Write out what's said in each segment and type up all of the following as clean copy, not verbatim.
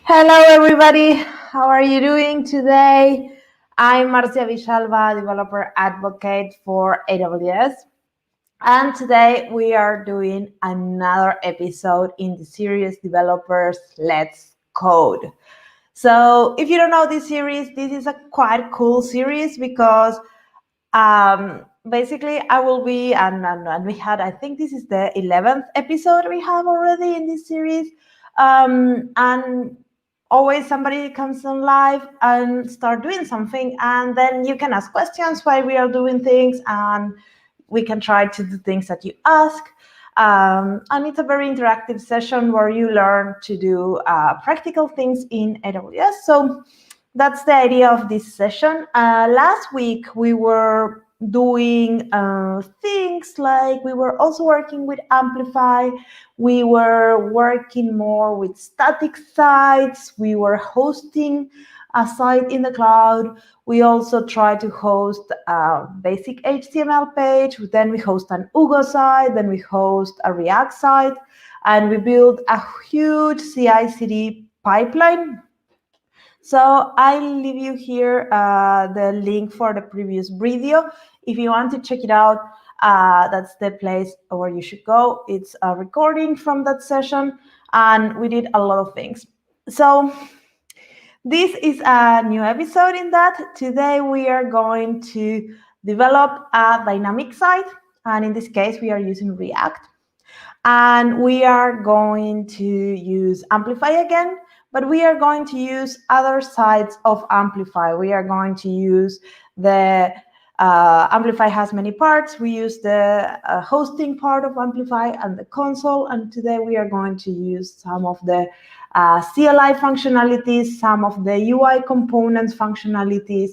Hello, everybody. How are you doing today? I'm Marcia Villalba, developer advocate for AWS. And today we are doing another episode in the series Developers Let's Code. So if you don't know this series, this is a quite cool series because basically I will be, and we had, I think this is the 11th episode we have already in this series. And always somebody comes on live and start doing something, and then you can ask questions while we are doing things, and we can try to do things that you ask. And it's a very interactive session where you learn to do practical things in AWS. So that's the idea of this session. Last week we were doing things like we were also working with Amplify. We were working more with static sites. We were hosting a site in the cloud. We also try to host a basic HTML page. Then we host an Hugo site. Then we host a React site. And we build a huge CI/CD pipeline. So I'll leave you here the link for the previous video. If you want to check it out, that's the place where you should go. It's a recording from that session, and we did a lot of things. So this is a new episode in that. Today we are going to develop a dynamic site, and in this case we are using React. And we are going to use Amplify again, but we are going to use other sides of Amplify. We are going to use the Amplify has many parts. We use the hosting part of Amplify and the console. And today we are going to use some of the CLI functionalities, some of the UI components functionalities,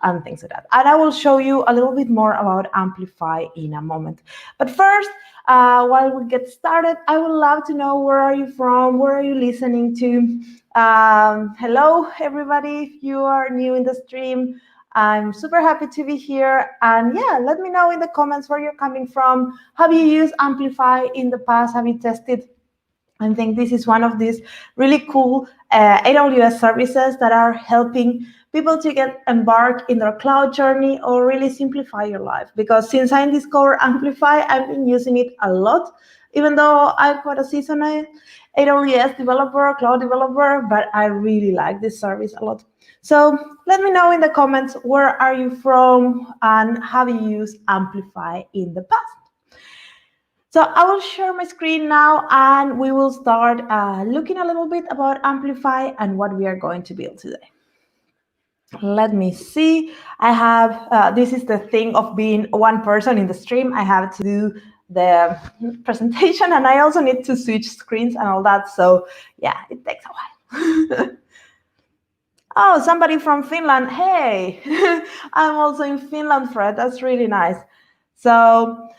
and things like that. And I will show you a little bit more about Amplify in a moment. But first, while we get started, I would love to know, where are you from? Where are you listening to? Hello, everybody. If you are new in the stream, I'm super happy to be here. And yeah, let me know in the comments where you're coming from. Have you used Amplify in the past? Have you tested? I think this is one of these really cool AWS services that are helping people to get embarked in their cloud journey or really simplify your life. Because since I discovered Amplify, I've been using it a lot, even though I'm quite a seasoned AWS developer, cloud developer, but I really like this service a lot. So let me know in the comments, where are you from and have you used Amplify in the past? So I will share my screen now, and we will start looking a little bit about Amplify and what we are going to build today. Let me see. I have, this is the thing of being one person in the stream. I have to do the presentation, and I also need to switch screens and all that. So yeah, it takes a while. Oh, somebody from Finland. Hey, I'm also in Finland, Fred. That's really nice. So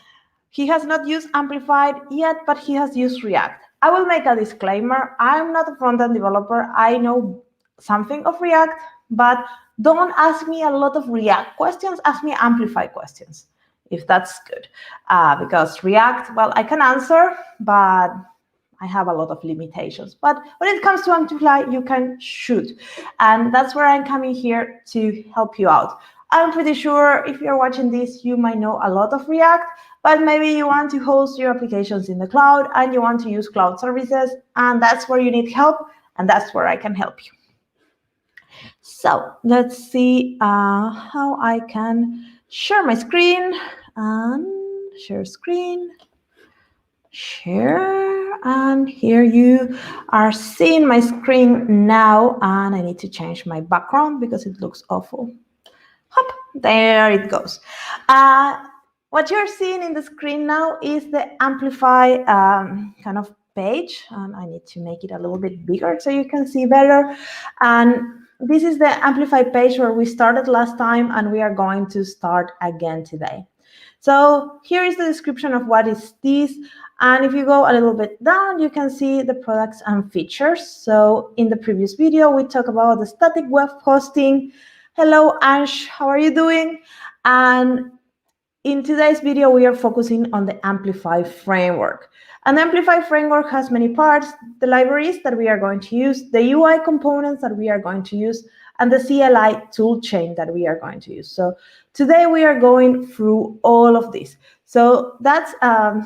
he has not used Amplified yet, but he has used React. I will make a disclaimer. I'm not a front-end developer. I know something of React, but don't ask me a lot of React questions. Ask me Amplify questions, if that's good. Because React, well, I can answer, but I have a lot of limitations. But when it comes to Amplify, you can shoot. And that's where I'm coming here to help you out. I'm pretty sure if you're watching this, you might know a lot of React, but maybe you want to host your applications in the cloud and you want to use cloud services, and that's where you need help, and that's where I can help you. So let's see how I can share my screen, and share screen, share, and here you are seeing my screen now, and I need to change my background because it looks awful. Hop, there it goes. What you're seeing in the screen now is the Amplify kind of page, and I need to make it a little bit bigger so you can see better. And this is the Amplify page where we started last time, and we are going to start again today. So here is the description of what is this. And if you go a little bit down, you can see the products and features. So in the previous video, we talked about the static web hosting. Hello, Ansh, how are you doing? And in today's video, we are focusing on the Amplify framework. And the Amplify framework has many parts: the libraries that we are going to use, the UI components that we are going to use, and the CLI toolchain that we are going to use. So today we are going through all of this. So that's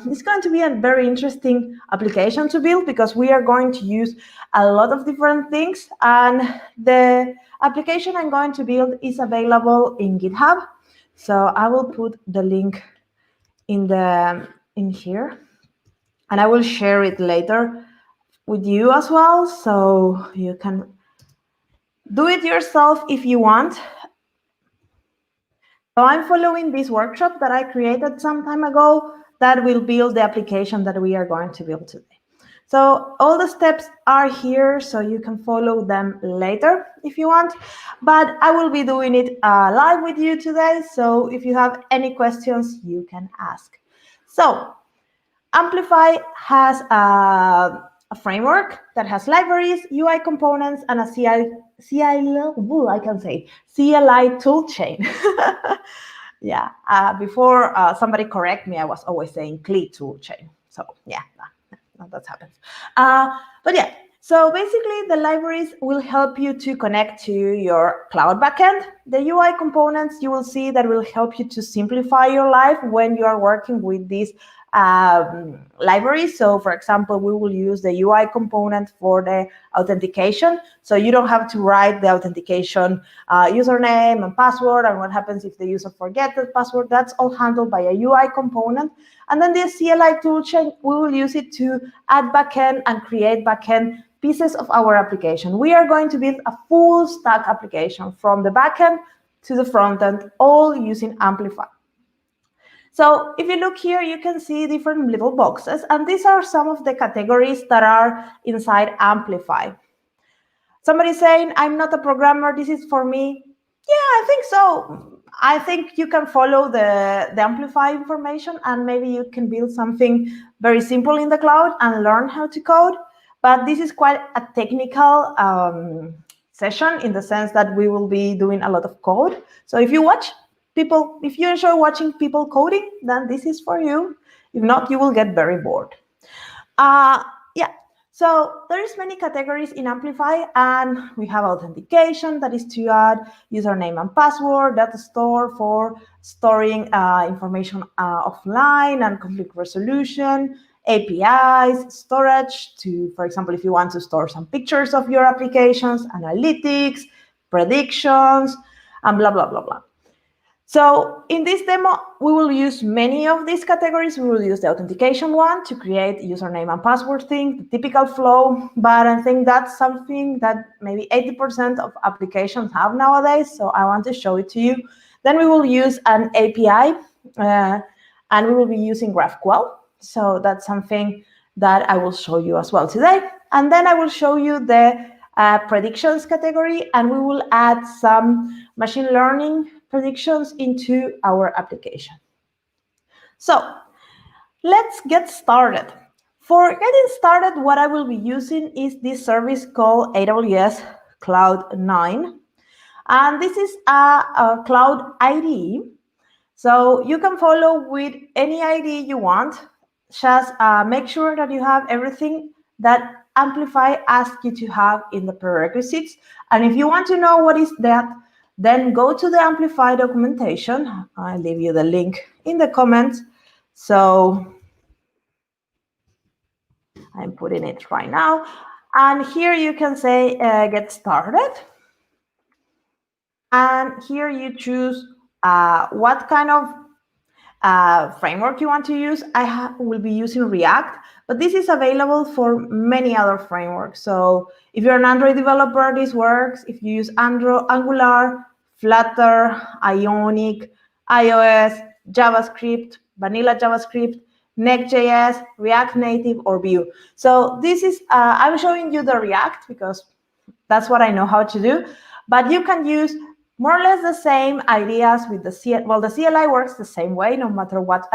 it's going to be a very interesting application to build, because we are going to use a lot of different things. And the application I'm going to build is available in GitHub. So I will put the link in here, and I will share it later with you as well, so you can do it yourself if you want. So I'm following this workshop that I created some time ago that will build the application that we are going to build today. So all the steps are here, so you can follow them later if you want. But I will be doing it live with you today, so if you have any questions, you can ask. So Amplify has a framework that has libraries, UI components, and a CLI toolchain. Yeah, before somebody correct me, I was always saying CLI toolchain. So yeah, that happens. But yeah, so basically the libraries will help you to connect to your cloud backend. The UI components, you will see, that will help you to simplify your life when you are working with these libraries. So for example, we will use the UI component for the authentication. So you don't have to write the authentication username and password, and what happens if the user forgets the password. That's all handled by a UI component. And then the CLI toolchain, we will use it to add backend and create backend pieces of our application. We are going to build a full stack application from the backend to the front end, all using Amplify. So if you look here, you can see different little boxes, and these are some of the categories that are inside Amplify. Somebody saying, I'm not a programmer, this is for me. Yeah, I think so. I think you can follow the Amplify information, and maybe you can build something very simple in the cloud and learn how to code. But this is quite a technical session, in the sense that we will be doing a lot of code. So if you enjoy watching people coding, then this is for you. If not, you will get very bored. Yeah, so there's many categories in Amplify, and we have authentication, that is to add username and password, data store for storing information offline, and conflict resolution, APIs, storage to, for example, if you want to store some pictures of your applications, analytics, predictions, and blah, blah, blah, blah. So in this demo, we will use many of these categories. We will use the authentication one to create username and password thing, the typical flow, but I think that's something that maybe 80% of applications have nowadays, so I want to show it to you. Then we will use an API, and we will be using GraphQL. So that's something that I will show you as well today. And then I will show you the predictions category, and we will add some machine learning predictions into our application. So let's get started. For getting started, what I will be using is this service called AWS Cloud 9. And this is a cloud IDE. So you can follow with any IDE you want. Just make sure that you have everything that Amplify asks you to have in the prerequisites. And if you want to know what is that, then go to the Amplify documentation. I'll leave you the link in the comments. So I'm putting it right now. And here you can say, get started. And here you choose what kind of framework you want to use. I will be using React, but this is available for many other frameworks. So if you're an Android developer, this works. If you use Angular, Flutter, Ionic, iOS, JavaScript, vanilla JavaScript, Next.js, React Native, or Vue. So this is, I'm showing you the React because that's what I know how to do, but you can use more or less the same ideas with the CLI. Well, the CLI works the same way, no matter what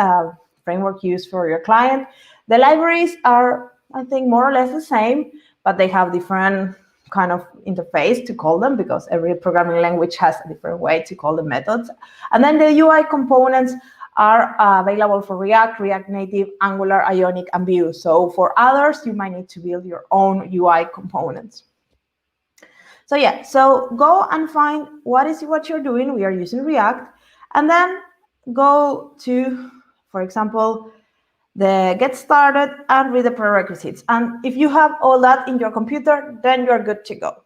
framework you use for your client. The libraries are, I think, more or less the same, but they have different kind of interface to call them, because every programming language has a different way to call the methods. And then the UI components are available for React, React Native, Angular, Ionic, and Vue. So for others, you might need to build your own UI components. So yeah, so go and find what you're doing. We are using React, and then go to, for example, the get started and read the prerequisites. And if you have all that in your computer, then you're good to go.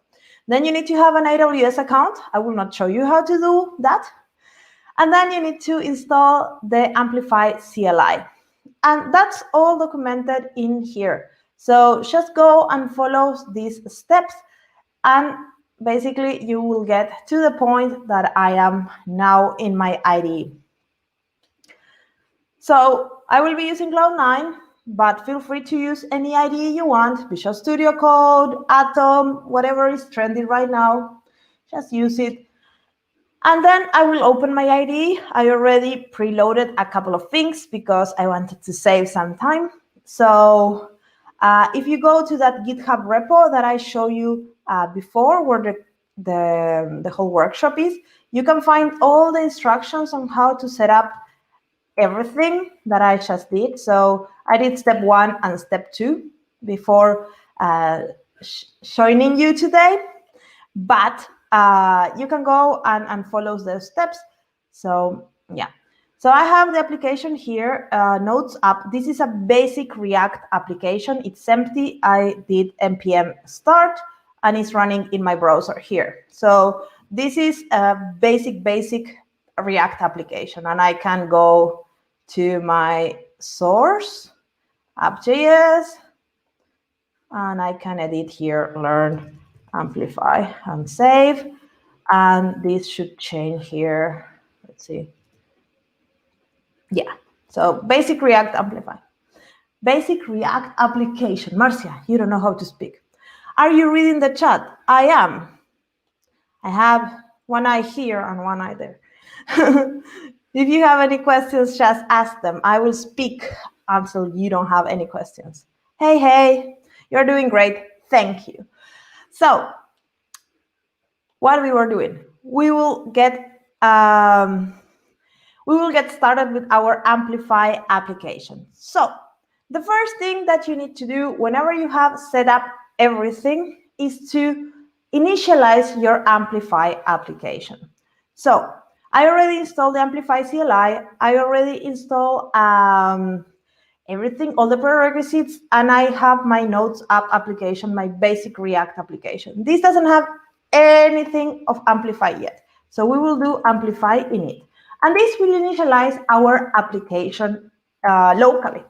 Then you need to have an AWS account. I will not show you how to do that. And then you need to install the Amplify CLI. And that's all documented in here. So just go and follow these steps, and basically you will get to the point that I am now in my IDE. So I will be using Cloud9, but feel free to use any IDE you want, Visual Studio Code, Atom, whatever is trendy right now, just use it. And then I will open my IDE. I already preloaded a couple of things because I wanted to save some time. So if you go to that GitHub repo that I showed you before, where the whole workshop is, you can find all the instructions on how to set up everything that I just did. So I did step 1 and step 2 before joining you today, but you can go and follow those steps. So yeah, so I have the application here, Notes app. This is a basic React application. It's empty. I did npm start, and it's running in my browser here. So this is a basic React application, and I can go to my source, app.js, and I can edit here, learn, amplify, and save. And this should change here. Let's see. Yeah, so basic React Amplify. Basic React application. Marcia, you don't know how to speak. Are you reading the chat? I am. I have one eye here and one eye there. If you have any questions, just ask them. I will speak until you don't have any questions. Hey, you're doing great. Thank you. So what we were doing, we will get started with our Amplify application. So the first thing that you need to do whenever you have set up everything is to initialize your Amplify application. So I already installed the Amplify CLI. I already installed everything, all the prerequisites, and I have my Notes app application, my basic React application. This doesn't have anything of Amplify yet. So we will do Amplify init. And this will initialize our application locally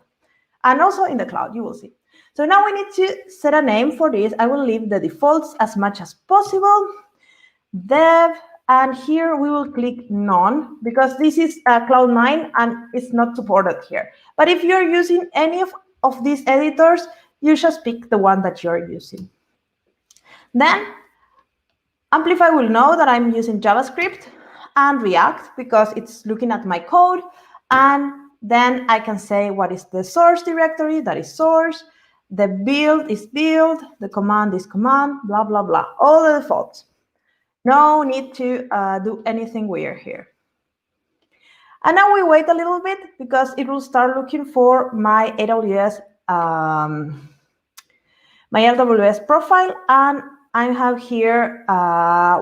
and also in the cloud, you will see. So now we need to set a name for this. I will leave the defaults as much as possible. Dev, and here we will click none because this is Cloud9 and it's not supported here. But if you're using any of these editors, you just pick the one that you're using. Then Amplify will know that I'm using JavaScript and React because it's looking at my code. And then I can say what is the source directory, that is source, the build is build, the command is command, blah, blah, blah, all the defaults. No need to do anything weird here. And now we wait a little bit because it will start looking for my AWS profile, and I have here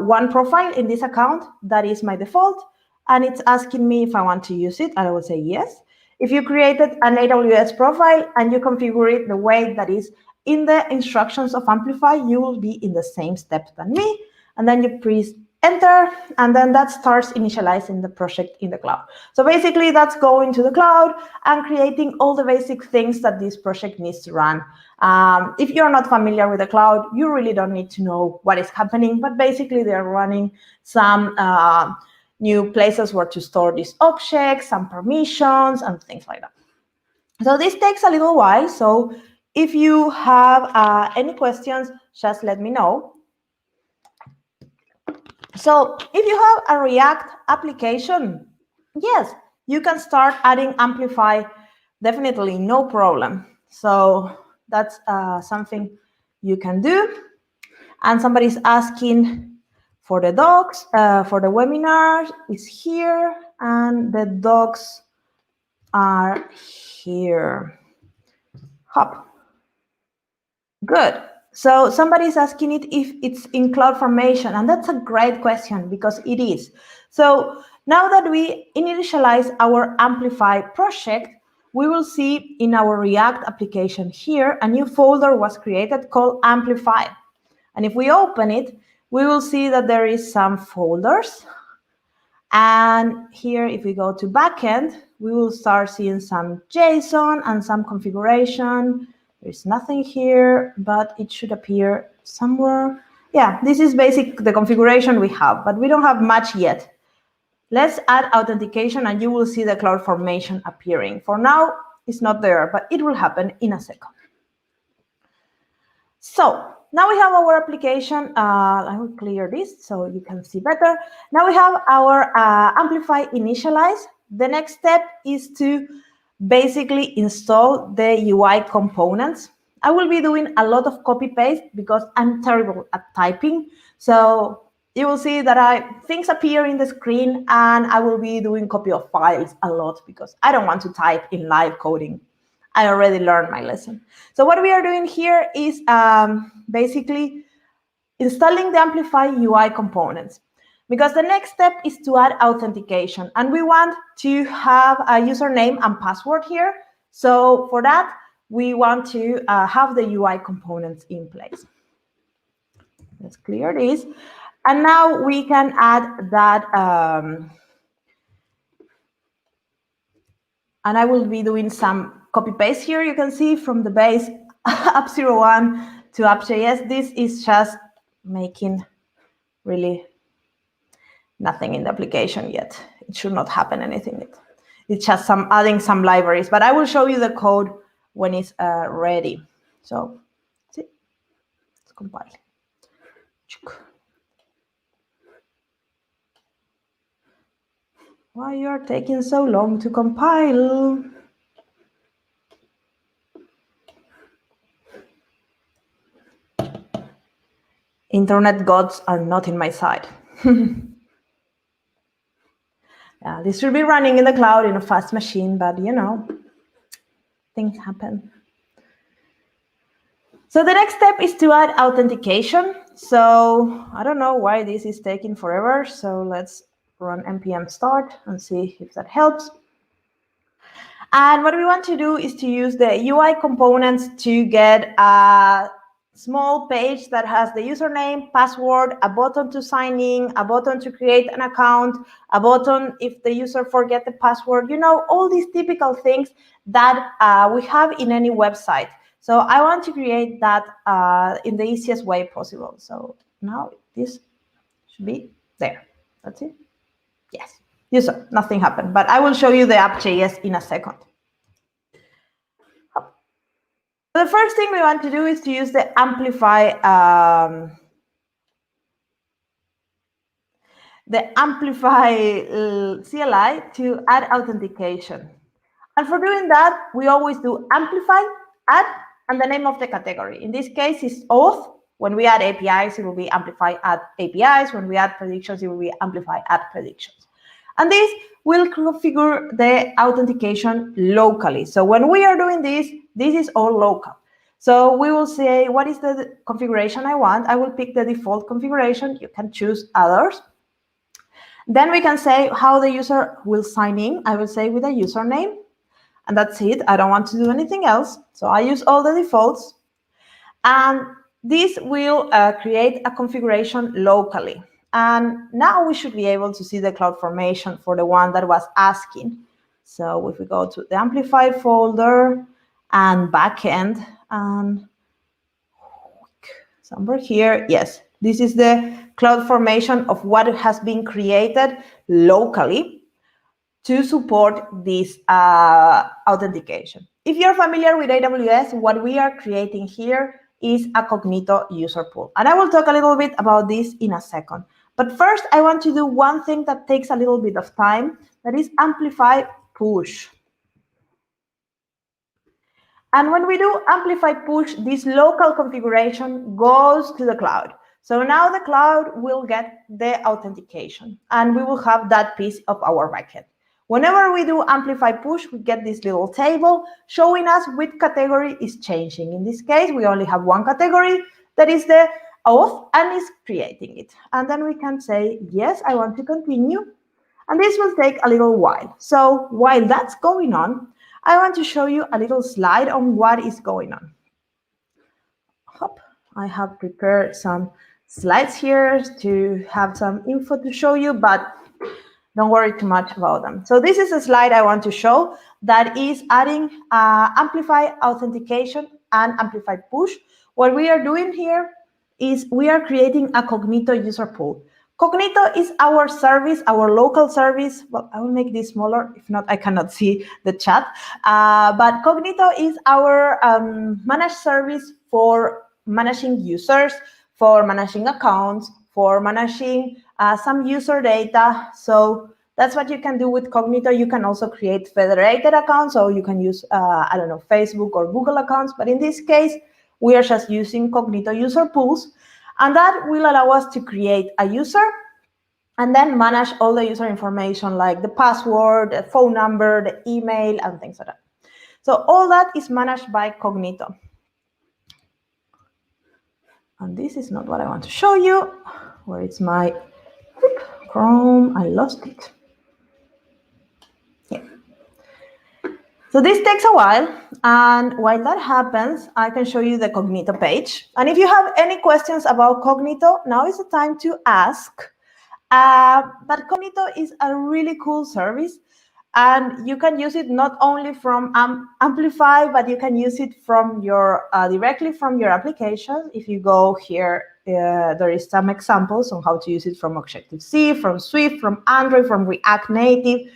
one profile in this account that is my default, and it's asking me if I want to use it, and I will say yes. If you created an AWS profile and you configure it the way that is in the instructions of Amplify, you will be in the same steps than me, and then you press enter, and then that starts initializing the project in the cloud. So basically that's going to the cloud and creating all the basic things that this project needs to run. If you're not familiar with the cloud, you really don't need to know what is happening, but basically they're running some new places where to store these objects, some permissions and things like that. So this takes a little while. So if you have any questions, just let me know. So if you have a React application, yes, you can start adding Amplify, definitely, no problem. So that's something you can do. And somebody's asking for the docs, for the webinar is here, and the docs are here. Hop. Good. So somebody's asking it if it's in CloudFormation, and that's a great question because it is. So now that we initialize our Amplify project, we will see in our React application here, a new folder was created called Amplify. And if we open it, we will see that there is some folders. And here, if we go to backend, we will start seeing some JSON and some configuration. There's nothing here, but it should appear somewhere. Yeah, this is the configuration we have, but we don't have much yet. Let's add authentication and you will see the CloudFormation appearing. For now, it's not there, but it will happen in a second. So now we have our application. I will clear this so you can see better. Now we have our Amplify initialized. The next step is to basically install the UI components. I will be doing a lot of copy paste because I'm terrible at typing. So you will see that things appear in the screen and I will be doing copy of files a lot because I don't want to type in live coding. I already learned my lesson. So what we are doing here is basically installing the Amplify UI components, because the next step is to add authentication. And we want to have a username and password here. So for that, we want to have the UI components in place. Let's clear this. And now we can add that. And I will be doing some copy paste here. You can see from the base app01 to app.js. This is just making really nothing in the application yet. It should not happen anything yet. It's just adding some libraries, but I will show you the code when it's ready. So see, let's compile. Why you are taking so long to compile? Internet gods are not in my side. This should be running in the cloud in a fast machine, but you know, things happen. So the next step is to add authentication. So I don't know why this is taking forever. So let's run npm start and see if that helps. And what we want to do is to use the UI components to get a small page that has the username, password, a button to sign in, a button to create an account, a button if the user forget the password, you know, all these typical things that we have in any website. So I want to create that in the easiest way possible. So now this should be there. That's it. Yes, you saw, nothing happened, but I will show you the app.js in a second. The first thing we want to do is to use the Amplify CLI to add authentication. And for doing that, we always do Amplify, add, and the name of the category. In this case, it's auth. When we add APIs, it will be Amplify add APIs. When we add predictions, it will be Amplify add predictions. And this will configure the authentication locally. So when we are doing this, this is all local. So we will say, what is the configuration I want? I will pick the default configuration. You can choose others. Then we can say how the user will sign in. I will say with a username. And that's it. I don't want to do anything else. So I use all the defaults. And this will create a configuration locally. And now we should be able to see the CloudFormation for the one that was asking. So if we go to the Amplified folder and backend, and somewhere here, yes, this is the CloudFormation of what has been created locally to support this authentication. If you're familiar with AWS, what we are creating here is a Cognito user pool. And I will talk a little bit about this in a second. But first, I want to do one thing that takes a little bit of time, that is Amplify push. And when we do Amplify push, this local configuration goes to the cloud. So now the cloud will get the authentication, and we will have that piece of our backend. Whenever we do Amplify push, we get this little table showing us which category is changing. In this case, we only have one category, that is the auth, and is creating it. And then we can say, yes, I want to continue. And this will take a little while. So while that's going on, I want to show you a little slide on what is going on. Hop. I have prepared some slides here to have some info to show you, but don't worry too much about them. So this is a slide I want to show that is adding Amplify authentication and Amplify push. What we are doing here is we are creating a Cognito user pool. Cognito is our service, our local service. Well, I will make this smaller. If not, I cannot see the chat. But Cognito is our managed service for managing users, for managing accounts, for managing some user data. So that's what you can do with Cognito. You can also create federated accounts, so you can use, I don't know, Facebook or Google accounts. But in this case, we are just using Cognito user pools. And that will allow us to create a user and then manage all the user information like the password, the phone number, the email, and things like that. So all that is managed by Cognito. And this is not what I want to show you. Where is my Chrome? I lost it. Yeah. So this takes a while, and while that happens, I can show you the Cognito page. And if you have any questions about Cognito, now is the time to ask. But Cognito is a really cool service, and you can use it not only from Amplify, but you can use it from your directly from your application. If you go here, there is some examples on how to use it from Objective-C, from Swift, from Android, from React Native.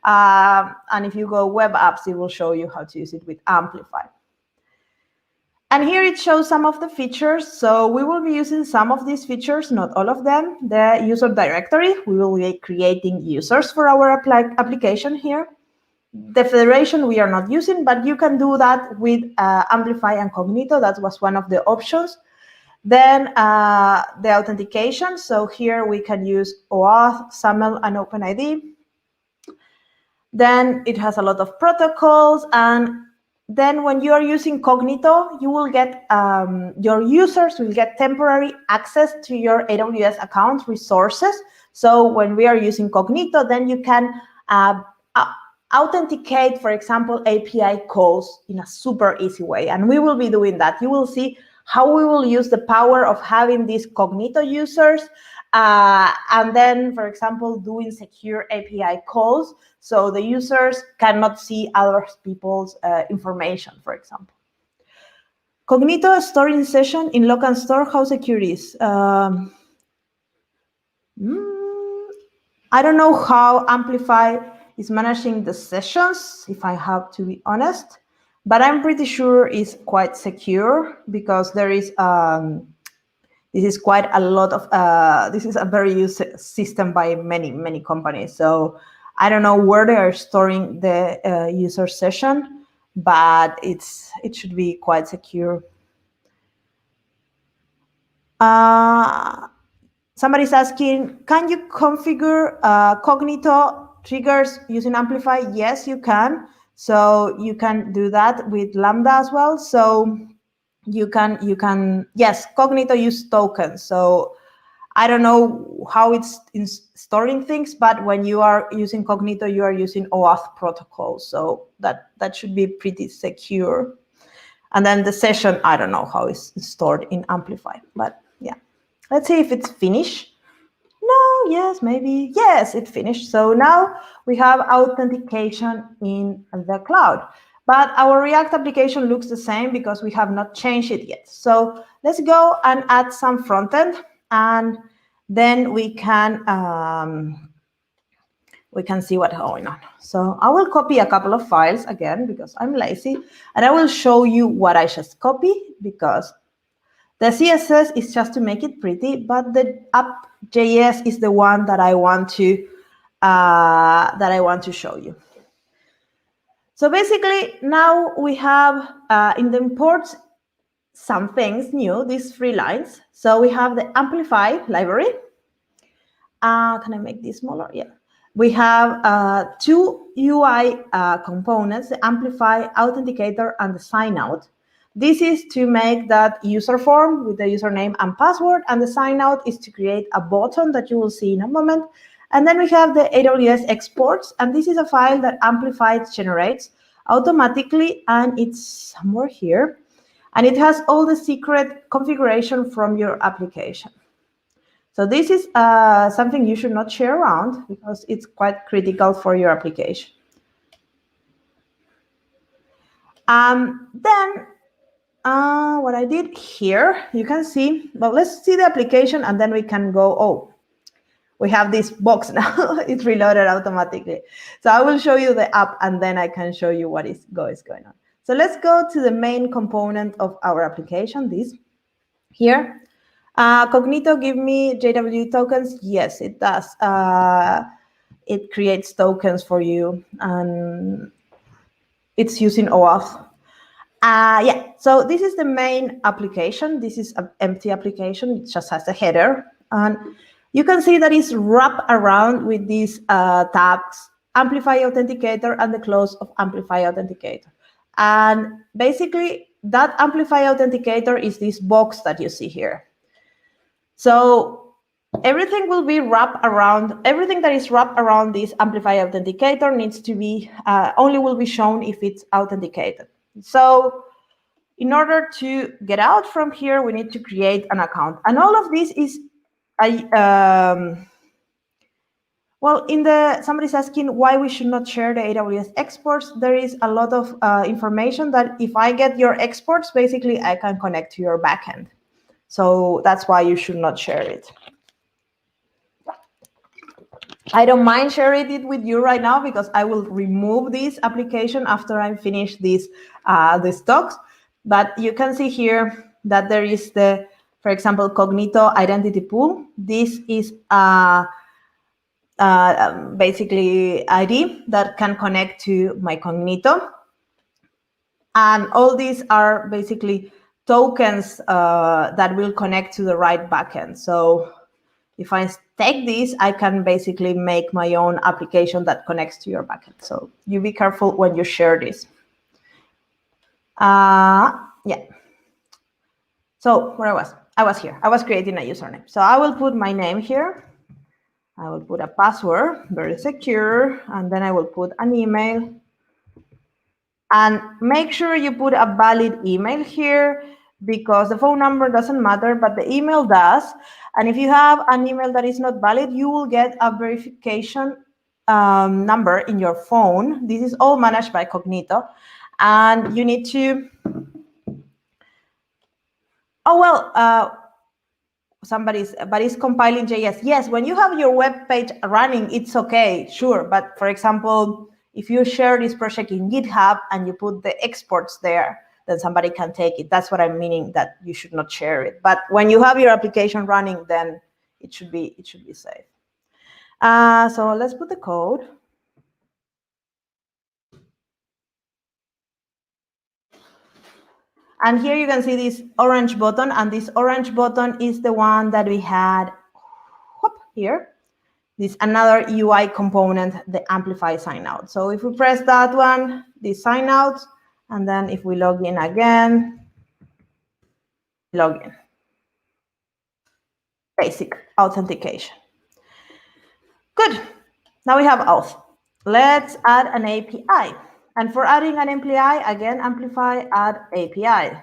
And if you go web apps, it will show you how to use it with Amplify. And here it shows some of the features. So we will be using some of these features, not all of them. The user directory, we will be creating users for our application here. The federation we are not using, but you can do that with Amplify and Cognito. That was one of the options. Then the authentication. So here we can use OAuth, SAML, and OpenID. Then it has a lot of protocols. And then when you are using Cognito, you will get, your users will get temporary access to your AWS account resources. So when we are using Cognito, then you can authenticate, for example, API calls in a super easy way. And we will be doing that. You will see how we will use the power of having these Cognito users and then, for example, doing secure API calls so the users cannot see other people's information, for example. Cognito storing session in local store, how secure it is? I don't know how Amplify is managing the sessions, if I have to be honest, but I'm pretty sure it's quite secure because there is, this is quite a lot of, this is a very used system by many companies. So I don't know where they are storing the user session, but it should be quite secure. Somebody's asking, can you configure Cognito triggers using Amplify? Yes, you can. So you can do that with Lambda as well. So you can, yes, Cognito use tokens. So I don't know how it's storing things, but when you are using Cognito, you are using OAuth protocol. So that should be pretty secure. And then the session, I don't know how it's stored in Amplify, but yeah. Let's see if it's finished. No, yes, maybe. Yes, it finished. So now we have authentication in the cloud. But our React application looks the same because we have not changed it yet. So let's go and add some front end, and then we can see what's going on. So I will copy a couple of files again because I'm lazy, and I will show you what I just copied because the CSS is just to make it pretty, but the app.js is the one that I want to show you. So basically, now we have in the imports some things new, these 3 lines. So we have the Amplify library. Can I make this smaller? Yeah. we have two UI components, the Amplify Authenticator and the Sign Out. This is to make that user form with the username and password, and the sign out is to create a button that you will see in a moment. And then we have the AWS exports, and this is a file that Amplify generates automatically, and it's somewhere here. And it has all the secret configuration from your application. So this is something you should not share around because it's quite critical for your application. Then what I did here, you can see, well, let's see the application and then we can go, oh, we have this box now. It's reloaded automatically. So I will show you the app and then I can show you what is going on. So let's go to the main component of our application, this here. Cognito give me JW tokens. Yes, it does. It creates tokens for you and it's using auth. Yeah, so this is the main application. This is an empty application. It just has a header. And you can see that it's wrapped around with these tabs, Amplify Authenticator and the close of Amplify Authenticator. And basically, that Amplify Authenticator is this box that you see here. So everything will be wrapped around, everything that is wrapped around this Amplify Authenticator needs to be, only will be shown if it's authenticated. So in order to get out from here, we need to create an account. And all of this is, well, somebody's asking why we should not share the AWS exports. There is a lot of information that if I get your exports, basically I can connect to your backend. So that's why you should not share it. I don't mind sharing it with you right now because I will remove this application after I finish these talks. But you can see here that there is the, for example, Cognito identity pool. This is basically ID that can connect to my Cognito. And all these are basically tokens that will connect to the right backend. So if I take this, I can basically make my own application that connects to your backend. So you be careful when you share this. Yeah. So where I was here. I was creating a username. So I will put my name here. I will put a password, very secure, and then I will put an email. And make sure you put a valid email here because the phone number doesn't matter, but the email does. And if you have an email that is not valid, you will get a verification number in your phone. This is all managed by Cognito. And you need to, oh, well, somebody's compiling JS. Yes, when you have your web page running, it's okay, sure. But for example, if you share this project in GitHub and you put the exports there, then somebody can take it. That's what I'm meaning, that you should not share it. But when you have your application running, then it should be safe. So let's put the code. And here you can see this orange button, and this orange button is the one that we had here. This another UI component, the Amplify sign out. So if we press that one, this sign out, and then if we log in again, log in. Basic authentication. Good. Now we have auth. Let's add an API. And for adding an API, again, Amplify add API.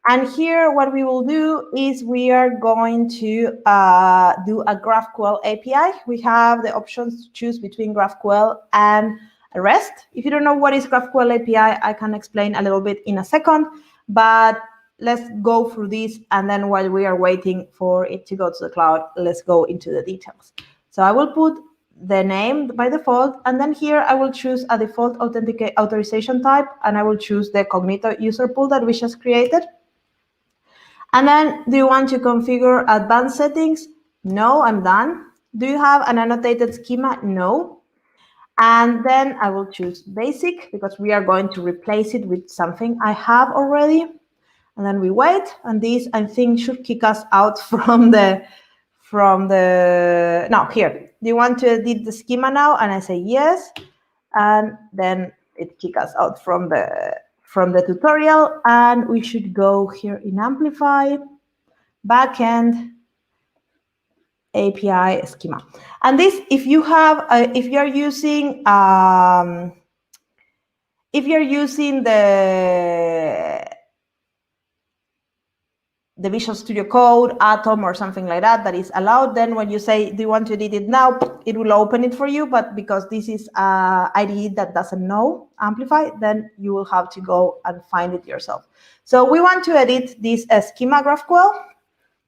And here, what we will do is we are going to do a GraphQL API. We have the options to choose between GraphQL and REST. If you don't know what is GraphQL API, I can explain a little bit in a second. But let's go through this. And then while we are waiting for it to go to the cloud, let's go into the details. So I will put the name by default. And then here, I will choose a default authorization type. And I will choose the Cognito user pool that we just created. And then, do you want to configure advanced settings? No, I'm done. Do you have an annotated schema? No. And then I will choose basic because we are going to replace it with something I have already. And then we wait. And this, I think, should kick us out from the, no, here. do you want to edit the schema now? And I say yes, and then it kicks us out from the tutorial, and we should go here in Amplify, backend, API schema. And this, if you have, if you're using the Visual Studio Code, Atom, or something like that, that is allowed, then when you say, do you want to edit it now, it will open it for you. But because this is IDE that doesn't know Amplify, then you will have to go and find it yourself. So we want to edit this schema GraphQL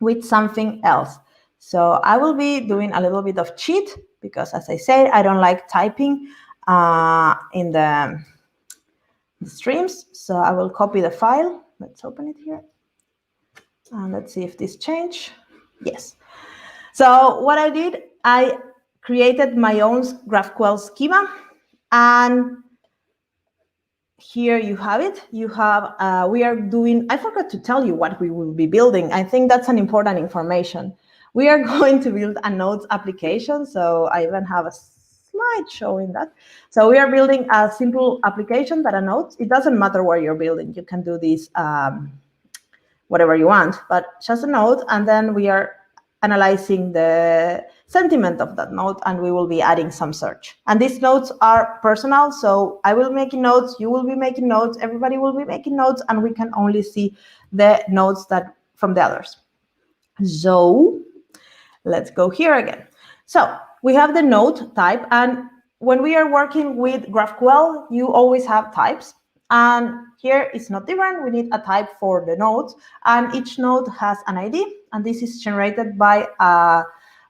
with something else. So I will be doing a little bit of cheat, because as I said, I don't like typing in the streams. So I will copy the file. Let's open it here. And let's see if this changed. Yes. So what I did, I created my own GraphQL schema. And here you have it. You have, we are doing, I forgot to tell you what we will be building. I think that's an important information. We are going to build a notes application. So I even have a slide showing that. So we are building a simple application that a notes. It doesn't matter where you're building. You can do this whatever you want, but just a node, and then we are analyzing the sentiment of that node, and we will be adding some search. And these nodes are personal, so I will be making nodes, you will be making nodes, everybody will be making nodes, and we can only see the nodes that from the others. So let's go here again. So we have the node type, and when we are working with GraphQL, you always have types. And here it's not different. We need a type for the nodes, and each node has an ID, and this is generated by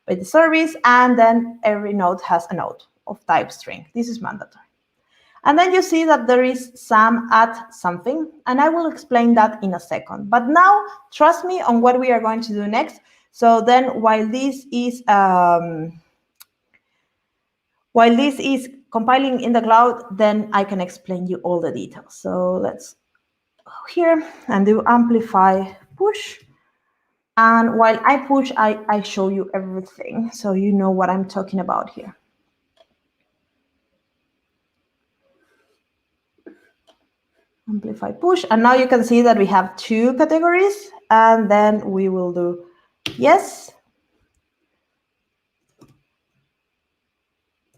the service, and then every node has a node of type string. This is mandatory. And then you see that there is some at something, and I will explain that in a second. But now, trust me on what we are going to do next. So then while this is compiling in the cloud, then I can explain you all the details. So let's go here and do Amplify push. And while I push, I show you everything, so you know what I'm talking about here. Amplify push, and now you can see that we have two categories, and then we will do yes.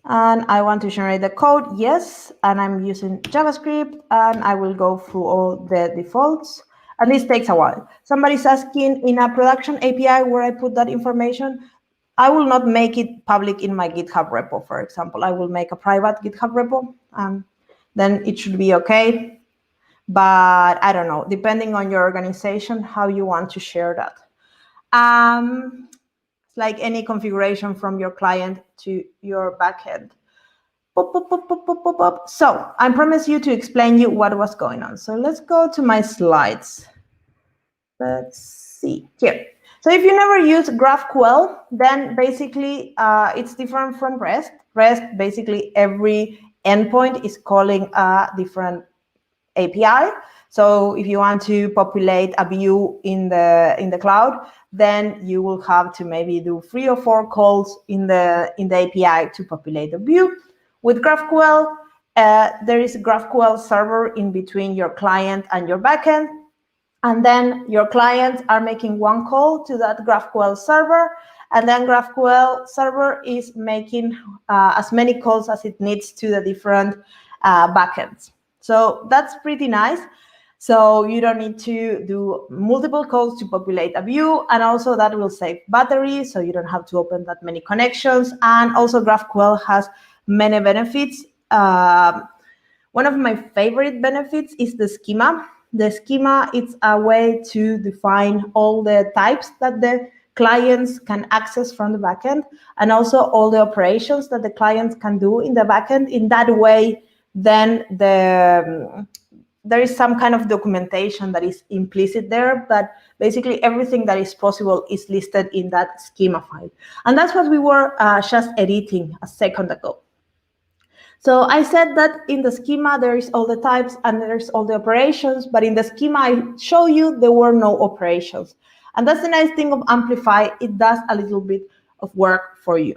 And I want to generate the code, yes, and I'm using JavaScript, and I will go through all the defaults, and this takes a while. Somebody's asking in a production API where I put that information. I will not make it public in my GitHub repo, for example. I will make a private GitHub repo, and then it should be okay. But I don't know, depending on your organization, how you want to share that. It's like any configuration from your client to your backend. So I promised you to explain you what was going on. So let's go to my slides. Let's see here. So if you never use GraphQL, then basically it's different from REST. REST, basically every endpoint is calling a different API. So if you want to populate a view in the cloud, then you will have to maybe do 3 or 4 calls in the API to populate the view. With GraphQL, there is a GraphQL server in between your client and your backend, and then your clients are making one call to that GraphQL server, and then GraphQL server is making as many calls as it needs to the different backends. So that's pretty nice. So you don't need to do multiple calls to populate a view, and also that will save battery, so you don't have to open that many connections. And also GraphQL has many benefits. One of my favorite benefits is the schema. The schema is a way to define all the types that the clients can access from the backend, and also all the operations that the clients can do in the backend. In that way, then there is some kind of documentation that is implicit there, but basically everything that is possible is listed in that schema file. And that's what we were just editing a second ago. So I said that in the schema, there is all the types and there's all the operations, but in the schema I show you, there were no operations. And that's the nice thing of Amplify. It does a little bit of work for you.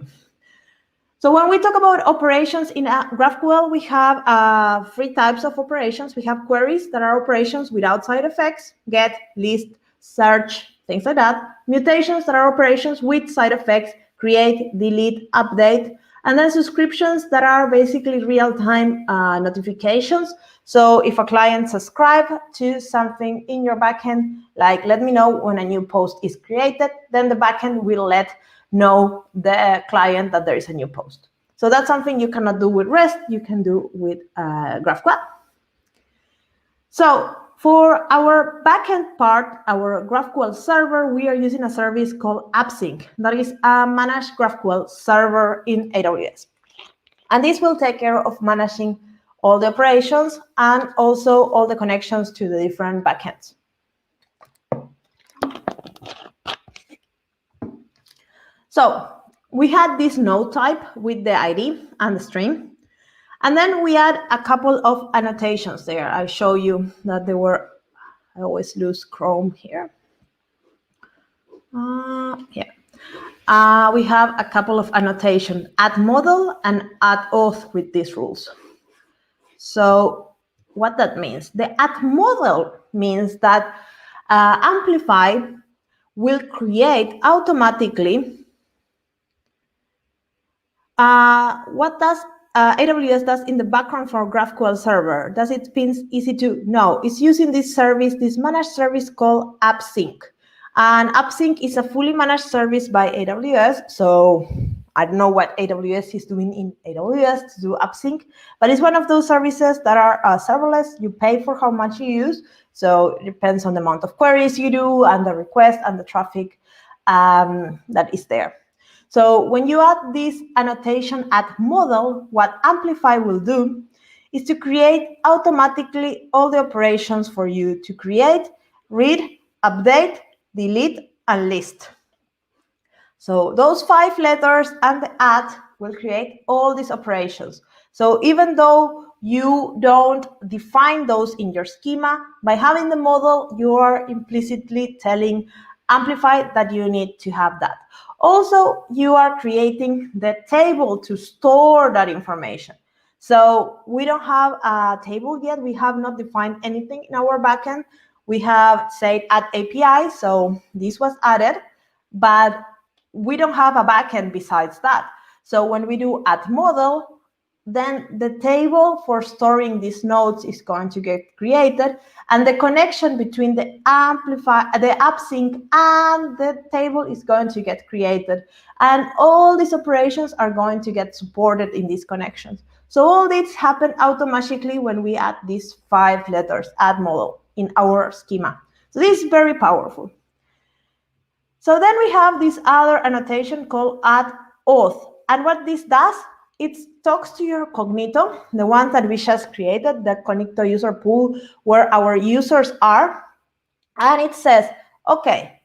So when we talk about operations in GraphQL, we have 3 types of operations. We have queries that are operations without side effects, get, list, search, things like that. Mutations that are operations with side effects, create, delete, update. And then subscriptions that are basically real-time notifications. So if a client subscribes to something in your backend, like let me know when a new post is created, then the backend will let know the client that there is a new post. So that's something you cannot do with REST, you can do with GraphQL. So for our backend part, our GraphQL server, we are using a service called AppSync. That is a managed GraphQL server in AWS. And this will take care of managing all the operations and also all the connections to the different backends. So we had this node type with the ID and the string. And then we add a couple of annotations there. I show you that there were, I always lose Chrome here. We have a couple of annotations, add model and add auth with these rules. So what that means, the add model means that Amplify will create automatically what does AWS does in the background for GraphQL server. Does it seem easy to? No, it's using this service, this managed service called AppSync. And AppSync is a fully managed service by AWS. So I don't know what AWS is doing in AWS to do AppSync, but it's one of those services that are serverless. You pay for how much you use. So it depends on the amount of queries you do and the request and the traffic that is there. So when you add this annotation add model, what Amplify will do is to create automatically all the operations for you to create, read, update, delete, and list. So those 5 letters and the add will create all these operations. So even though you don't define those in your schema, by having the model, you are implicitly telling Amplify that you need to have that. Also, you are creating the table to store that information. So we don't have a table yet. We have not defined anything in our backend. We have said add API, so this was added, but we don't have a backend besides that. So when we do add model, then the table for storing these nodes is going to get created, and the connection between the AppSync and the table is going to get created, and all these operations are going to get supported in these connections. So all this happen automatically when we add these 5 letters, add model, in our schema. So this is very powerful. So then we have this other annotation called add auth, and what this does, it talks to your Cognito, the one that we just created, the Cognito user pool, where our users are. And it says, okay,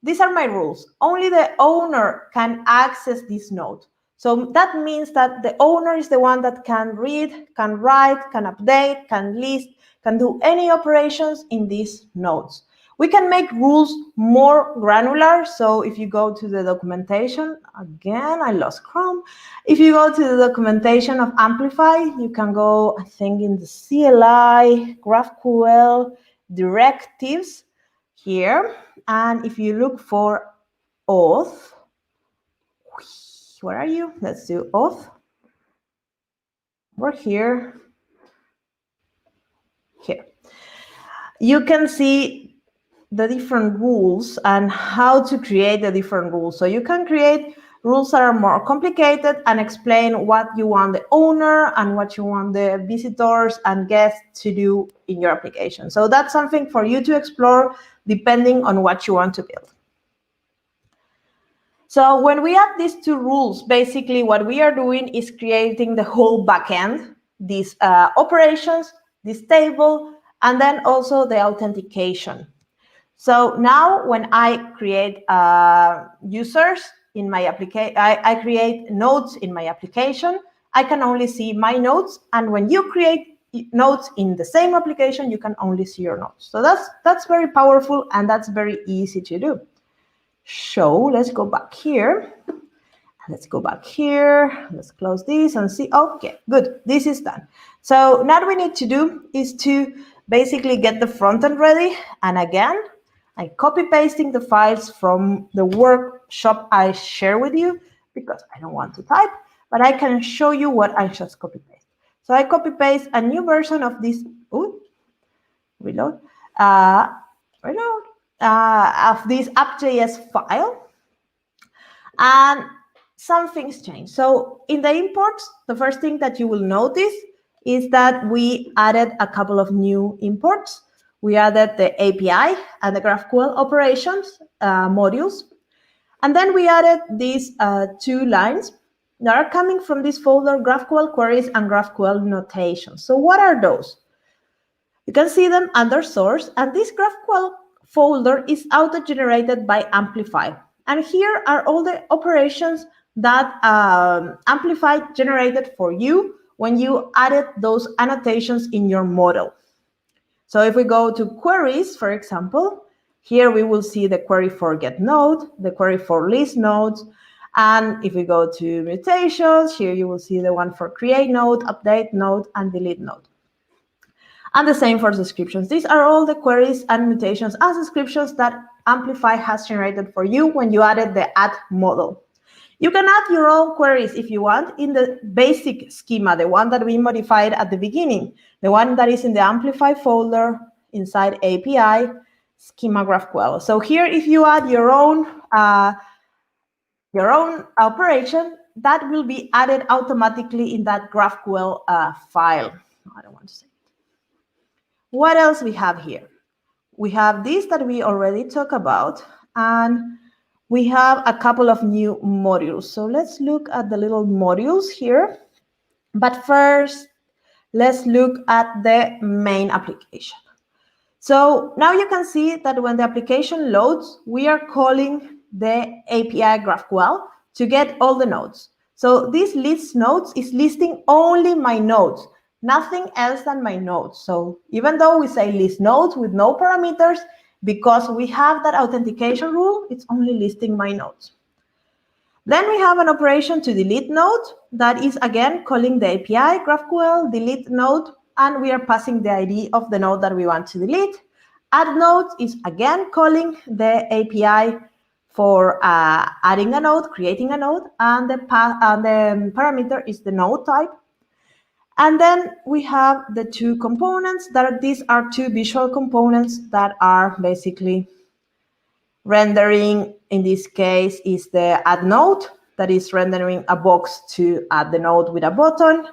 these are my rules. Only the owner can access this node. So that means that the owner is the one that can read, can write, can update, can list, can do any operations in these nodes. We can make rules more granular. So if you go to the documentation, again, I lost Chrome. If you go to the documentation of Amplify, you can go, I think, in the CLI, GraphQL directives here. And if you look for auth, where are you? Let's do auth. We're here. Here. You can see the different rules and how to create the different rules. So you can create rules that are more complicated and explain what you want the owner and what you want the visitors and guests to do in your application. So that's something for you to explore depending on what you want to build. So when we add these 2 rules, basically what we are doing is creating the whole backend, these operations, this table, and then also the authentication. So now when I create users in my application, I create nodes in my application, I can only see my nodes. And when you create nodes in the same application, you can only see your nodes. So that's very powerful, and that's very easy to do. So let's go back here. Let's go back here. Let's close this and see. Okay, good. This is done. So now what we need to do is to basically get the front end ready. And again, I'm copy pasting the files from the workshop I share with you because I don't want to type, but I can show you what I just copy paste. So I copy paste a new version of this. Ooh, reload. Of this app.js file. And some things change. So in the imports, the first thing that you will notice is that we added a couple of new imports. We added the API and the GraphQL operations modules. And then we added these two lines that are coming from this folder, GraphQL queries and GraphQL notations. So what are those? You can see them under source, and this GraphQL folder is auto-generated by Amplify. And here are all the operations that Amplify generated for you when you added those annotations in your model. So if we go to queries, for example, here we will see the query for get node, the query for list nodes. And if we go to mutations, here you will see the one for create node, update node, and delete node. And the same for descriptions. These are all the queries and mutations as descriptions that Amplify has generated for you when you added the add model. You can add your own queries if you want in the basic schema, the one that we modified at the beginning, the one that is in the Amplify folder inside API, schema GraphQL. So here, if you add your own operation, that will be added automatically in that GraphQL file. I don't want to say. What else we have here? We have this that we already talked about, and we have a couple of new modules. So let's look at the little modules here. But first, let's look at the main application. So now you can see that when the application loads, we are calling the API GraphQL to get all the nodes. So this list nodes is listing only my nodes, nothing else than my nodes. So even though we say list nodes with no parameters, because we have that authentication rule, it's only listing my nodes. Then we have an operation to delete node that is again calling the API GraphQL delete node, and we are passing the ID of the node that we want to delete. Add node is again calling the API for adding a node, creating a node, and the parameter is the node type. And then we have the two components these are two visual components that are basically rendering. In this case is the add node that is rendering a box to add the node with a button,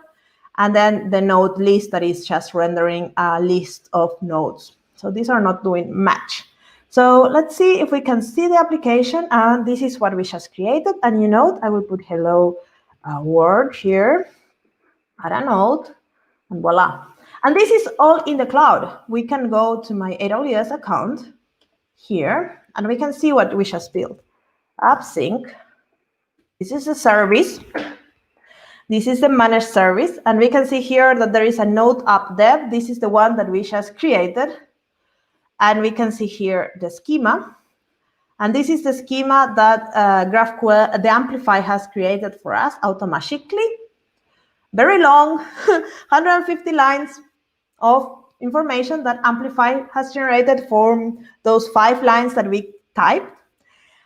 and then the node list that is just rendering a list of nodes. So these are not doing much. So let's see if we can see the application, and this is what we just created. A new node. I will put hello world here. Add a node, and voila. And this is all in the cloud. We can go to my AWS account here, and we can see what we just built. AppSync. This is a service. This is the managed service, and we can see here that there is a node app dev. This is the one that we just created. And we can see here the schema. And this is the schema that GraphQL, the Amplify has created for us automatically. Very long, 150 lines of information that Amplify has generated from those 5 lines that we typed.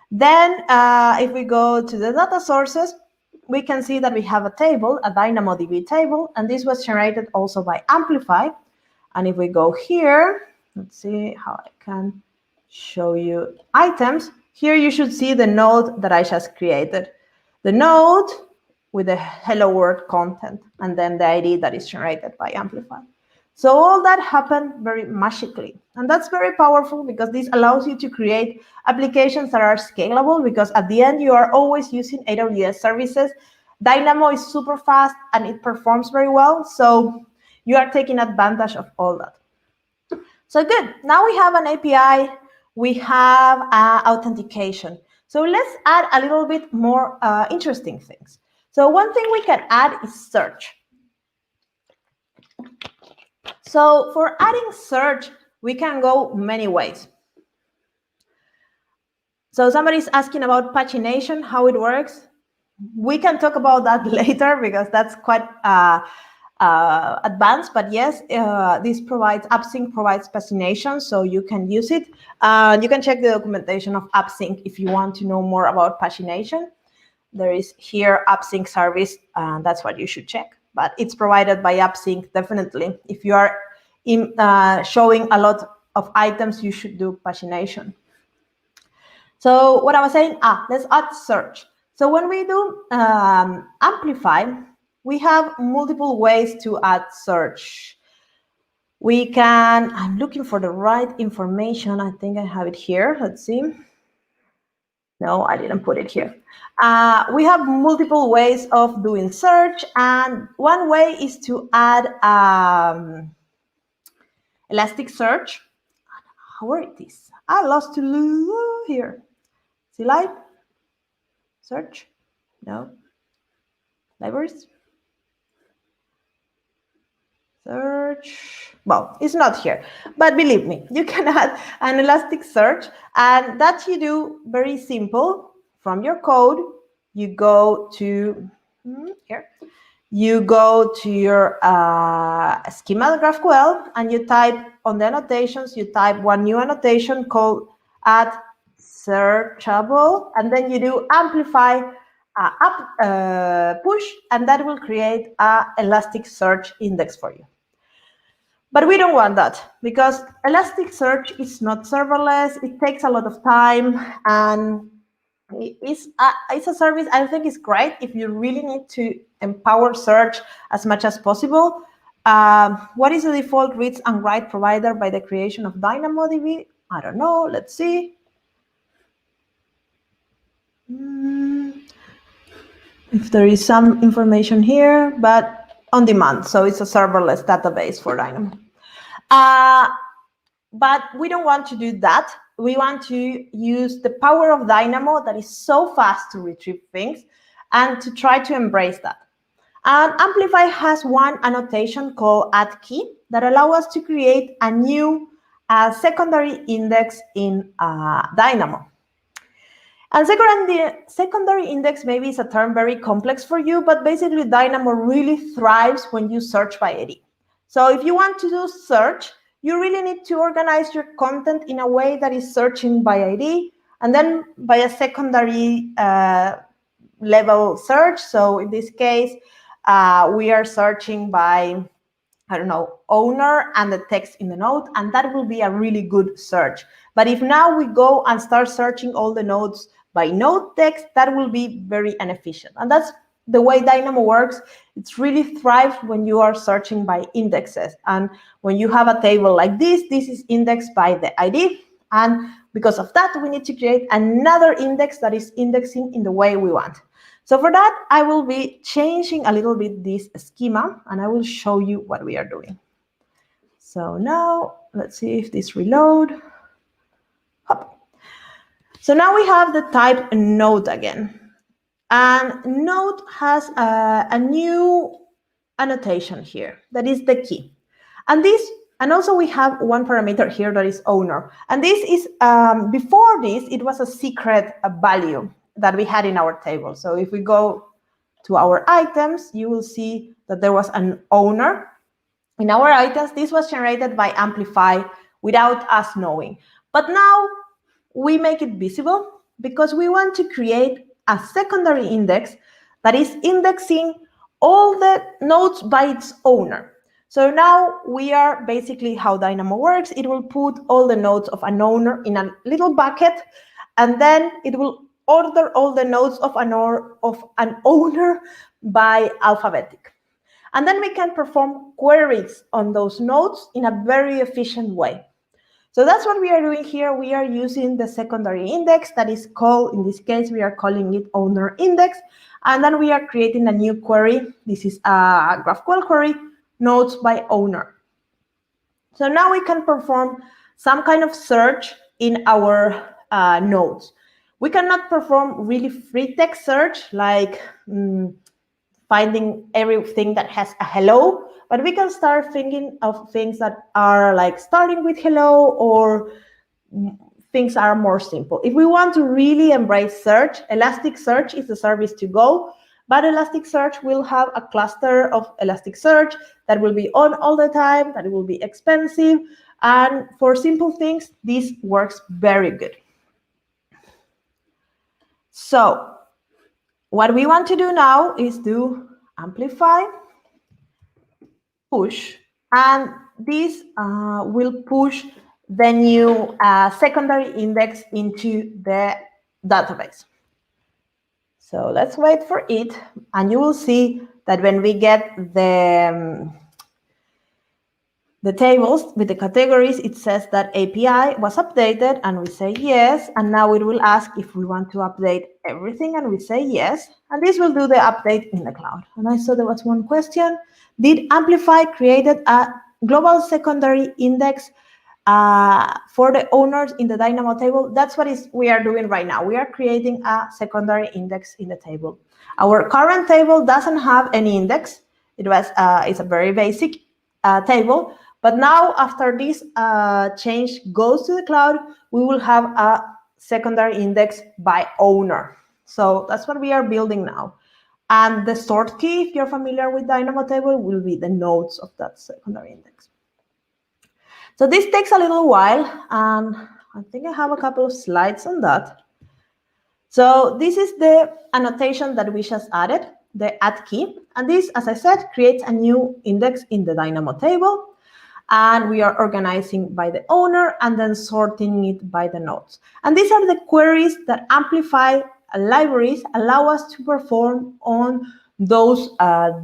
Then if we go to the data sources, we can see that we have a table, a DynamoDB table, and this was generated also by Amplify. And if we go here, let's see how I can show you items. Here you should see the node that I just created. The node with the hello world content, and then the ID that is generated by Amplify. So all that happened very magically. And that's very powerful because this allows you to create applications that are scalable, because at the end, you are always using AWS services. Dynamo is super fast and it performs very well. So you are taking advantage of all that. So good. Now we have an API. We have authentication. So let's add a little bit more interesting things. So one thing we can add is search. So for adding search, we can go many ways. So somebody's asking about pagination, how it works. We can talk about that later because that's quite advanced, but yes, this provides, AppSync provides pagination, so you can use it. You can check the documentation of AppSync if you want to know more about pagination. There is here AppSync service, and that's what you should check. But it's provided by AppSync, definitely. If you are showing a lot of items, you should do pagination. So what I was saying, let's add search. So when we do Amplify, we have multiple ways to add search. We can, I'm looking for the right information. I think I have it here. Let's see. No, I didn't put it here. We have multiple ways of doing search, and one way is to add Elasticsearch. Where it is? I lost it here. See live? Search? No. Libraries? Search. Well, it's not here, but believe me, you can add an Elasticsearch, and that you do very simple. From your code, you go to here. You go to your schema GraphQL, and you type on the annotations, you type one new annotation called add searchable, and then you do amplify push, and that will create a Elasticsearch index for you. But we don't want that because Elasticsearch is not serverless. It takes a lot of time, and it's a service I think is great if you really need to empower search as much as possible. What is the default reads and write provider by the creation of DynamoDB? I don't know. Let's see. If there is some information here, but on demand. So it's a serverless database for Dynamo. But we don't want to do that. We want to use the power of Dynamo that is so fast to retrieve things and to try to embrace that. And Amplify has one annotation called add key that allows us to create a new secondary index in Dynamo. And secondary index maybe is a term very complex for you, but basically Dynamo really thrives when you search by ID. So if you want to do search, you really need to organize your content in a way that is searching by ID and then by a secondary level search. So in this case, we are searching by, I don't know, owner and the text in the node, and that will be a really good search. But if now we go and start searching all the nodes by node text, that will be very inefficient. And that's the way Dynamo works. It's really thrives when you are searching by indexes. And when you have a table like this is indexed by the ID. And because of that, we need to create another index that is indexing in the way we want. So for that, I will be changing a little bit this schema, and I will show you what we are doing. So now, let's see if this reload. Hop. So now we have the type node again. And node has a new annotation here, that is the key. And also we have one parameter here that is owner. And this is, before this, it was a secret value that we had in our table. So if we go to our items, you will see that there was an owner. In our items, this was generated by Amplify without us knowing. But now we make it visible because we want to create a secondary index that is indexing all the nodes by its owner. So now we are basically how Dynamo works. It will put all the nodes of an owner in a little bucket, and then it will order all the nodes of an owner by alphabetic. And then we can perform queries on those nodes in a very efficient way. So that's what we are doing here. We are using the secondary index that is called, in this case, we are calling it owner index. And then we are creating a new query. This is a GraphQL query, nodes by owner. So now we can perform some kind of search in our nodes. We cannot perform really free text search, like finding everything that has a hello, but we can start thinking of things that are like starting with hello or things are more simple. If we want to really embrace search, Elasticsearch is the service to go, but Elasticsearch will have a cluster of Elasticsearch that will be on all the time, that will be expensive, and for simple things, this works very good. So what we want to do now is do amplify, push, and this will push the new secondary index into the database. So let's wait for it, and you will see that when we get the tables with the categories, it says that API was updated, and we say yes, and now it will ask if we want to update everything, and we say yes, and this will do the update in the cloud. And I saw there was one question. Did Amplify created a global secondary index for the owners in the Dynamo table? That's what we are doing right now. We are creating a secondary index in the table. Our current table doesn't have any index. It's a very basic table, but now after this change goes to the cloud, we will have a secondary index by owner. So that's what we are building now. And the sort key, if you're familiar with Dynamo table, will be the nodes of that secondary index. So this takes a little while, and I think I have a couple of slides on that. So this is the annotation that we just added, the add key. And this, as I said, creates a new index in the Dynamo table. And we are organizing by the owner and then sorting it by the nodes. And these are the queries that Amplify libraries allow us to perform on those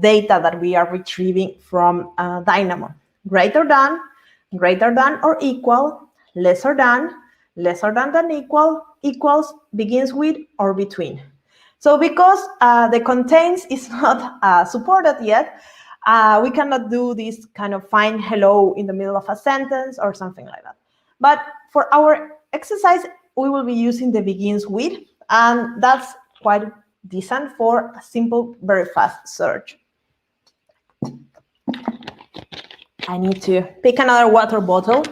data that we are retrieving from Dynamo. Greater than or equal, lesser than equal, equals, begins with, or between. So because the contains is not supported yet, we cannot do this kind of find hello in the middle of a sentence or something like that. But for our exercise, we will be using the begins with, and that's quite decent for a simple, very fast search. I need to pick another water bottle.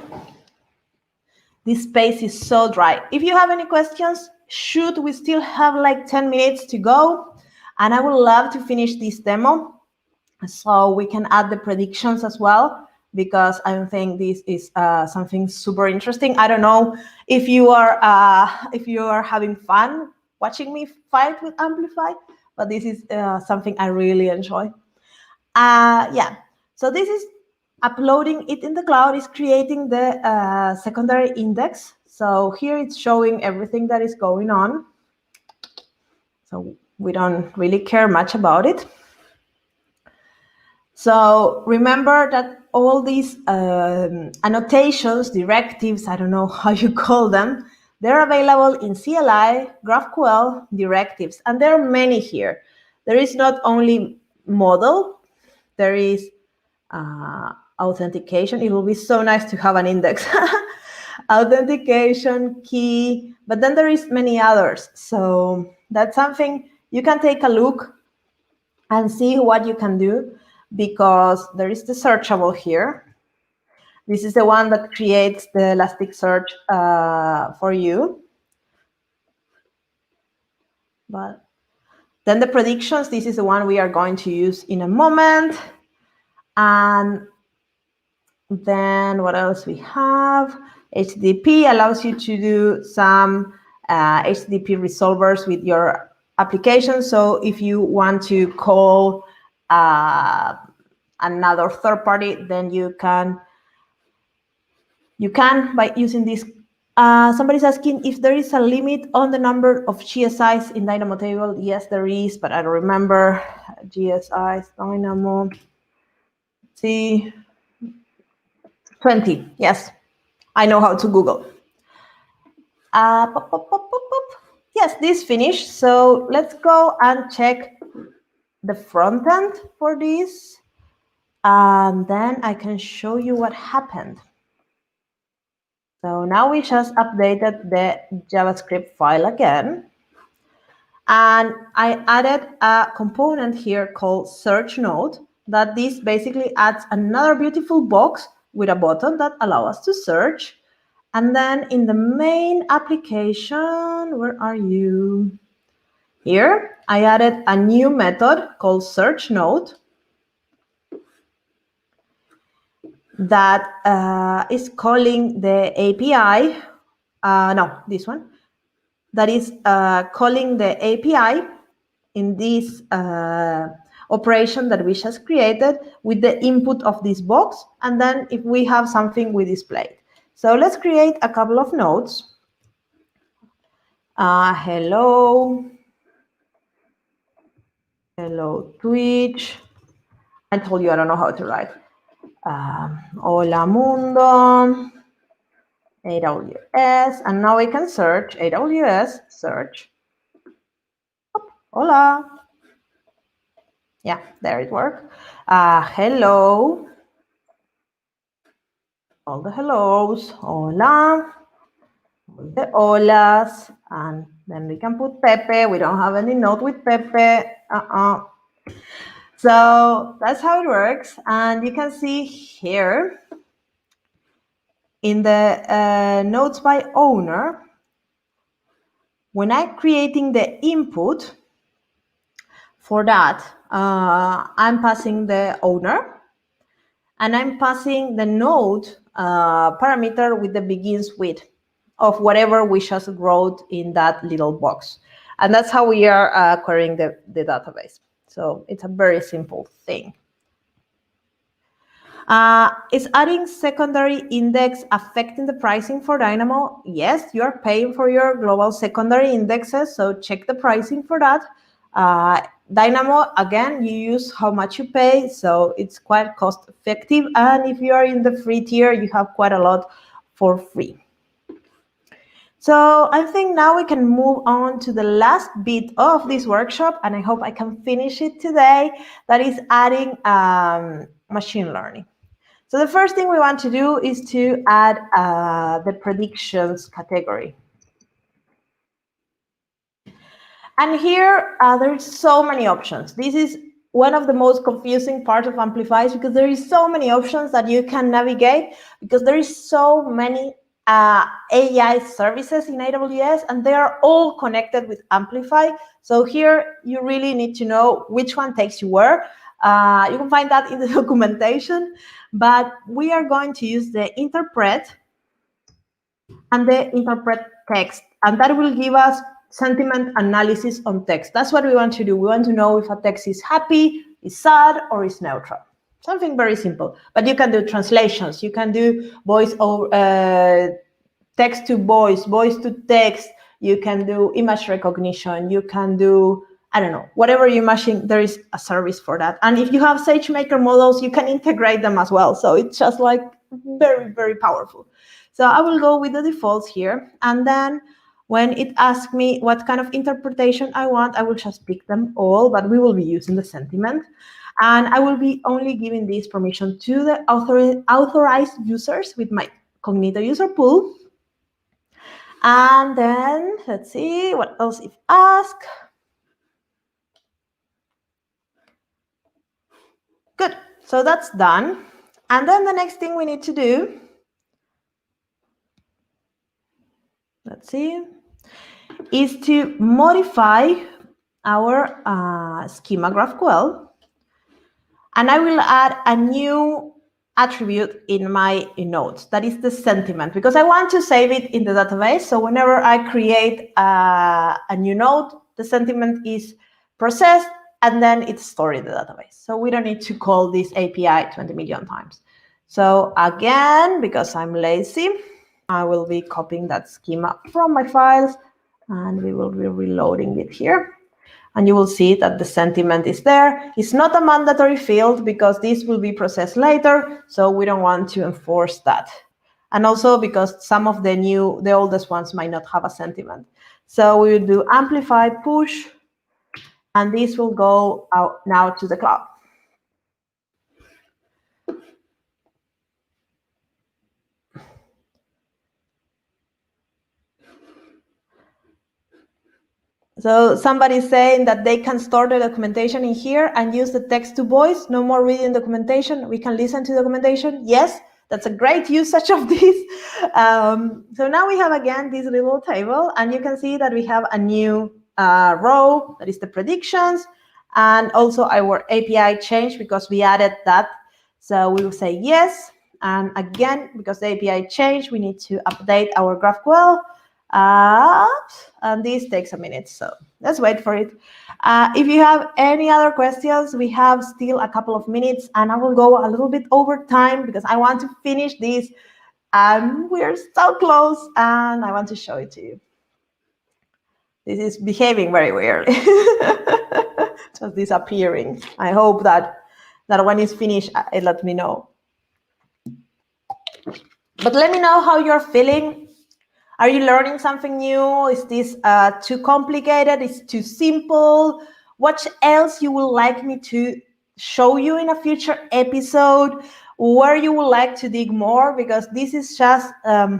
This space is so dry. If you have any questions, shoot, we still have like 10 minutes to go. And I would love to finish this demo so we can add the predictions as well, because I think this is something super interesting. I don't know if you are having fun watching me fight with Amplify, but this is something I really enjoy. Yeah, so this is uploading it in the cloud, is creating the secondary index. So here it's showing everything that is going on. So we don't really care much about it. So remember that all these annotations, directives, I don't know how you call them, they're available in CLI, GraphQL, directives, and there are many here. There is not only model, there is authentication. It will be so nice to have an index. Authentication, key, but then there is many others. So that's something you can take a look and see what you can do, because there is the searchable here. This is the one that creates the Elasticsearch for you. But then the predictions, this is the one we are going to use in a moment. And then what else we have? HTTP allows you to do some HTTP resolvers with your application. So if you want to call another third party, then you can by using this. Somebody's asking if there is a limit on the number of GSIs in Dynamo table. Yes, there is, but I don't remember. GSIs, Dynamo. See, 20. Yes, I know how to Google. Yes, this finished. So let's go and check the front end for this. And then I can show you what happened. So now we just updated the JavaScript file again. And I added a component here called search node, that this basically adds another beautiful box with a button that allows us to search. And then in the main application, where are you? Here, I added a new method called search node that is calling the API. No, this one. That is calling the API in this operation that we just created with the input of this box. And then if we have something, we display it. So let's create a couple of nodes. Hello. Hello, Twitch. I told you I don't know how to write. Hola Mundo. AWS. And now we can search AWS. Search. Hola. Yeah, there it worked. Hello. All the hellos. Hola. All the holas. And then we can put Pepe. We don't have any node with Pepe. So that's how it works. And you can see here in the nodes by owner, when I'm creating the input for that, I'm passing the owner and I'm passing the node parameter with the begins with of whatever we just wrote in that little box. And that's how we are querying the database. So it's a very simple thing. Is adding secondary index affecting the pricing for Dynamo? Yes, you are paying for your global secondary indexes, so check the pricing for that. Dynamo, again, you use how much you pay, so it's quite cost effective. And if you are in the free tier, you have quite a lot for free. So I think now we can move on to the last bit of this workshop, and I hope I can finish it today. That is adding machine learning. So the first thing we want to do is to add the predictions category. And here, there's so many options. This is one of the most confusing parts of Amplify because there is so many options that you can navigate because there is so many AI services in AWS and they are all connected with Amplify. So here you really need to know which one takes you where. You can find that in the documentation, but we are going to use the interpret and the interpret text, and that will give us sentiment analysis on text. That's what we want to do. We want to know if a text is happy, is sad, or is neutral. Something very simple. But you can do translations. You can do voice over text to voice, voice to text. You can do image recognition. You can do, I don't know, whatever you imagine, there is a service for that. And if you have SageMaker models, you can integrate them as well. So it's just like very, very powerful. So I will go with the defaults here. And then when it asks me what kind of interpretation I want, I will just pick them all, but we will be using the sentiment. And I will be only giving this permission to the authorized users with my Cognito user pool. And then let's see what else if ask. Good, so that's done. And then the next thing we need to do, let's see, is to modify our schema GraphQL. And I will add a new attribute in my nodes. That is the sentiment, because I want to save it in the database. So whenever I create a new node, the sentiment is processed and then it's stored in the database. So we don't need to call this API 20 million times. So again, because I'm lazy, I will be copying that schema from my files and we will be reloading it here. And you will see that the sentiment is there. It's not a mandatory field because this will be processed later, so we don't want to enforce that. And also because some of the oldest ones might not have a sentiment. So we will do amplify push, and this will go out now to the cloud. So somebody's saying that they can store the documentation in here and use the text to voice, no more reading documentation. We can listen to documentation. Yes, That's a great usage of this. So now we have again this little table, and you can see that we have a new row that is the predictions, and also our API changed because we added that. So we will say yes, and again, because the API changed, we need to update our GraphQL, and this takes a minute, so let's wait for it. If you have any other questions, we have still a couple of minutes, and I will go a little bit over time because I want to finish this, and we're so close, and I want to show it to you. This is behaving very weird. Just disappearing. I hope that when it's finished, it lets me know. But let me know how you're feeling. Are you learning something new? Is this too complicated? Is it too simple? What else you would like me to show you in a future episode? Where you would like to dig more? Because this is just a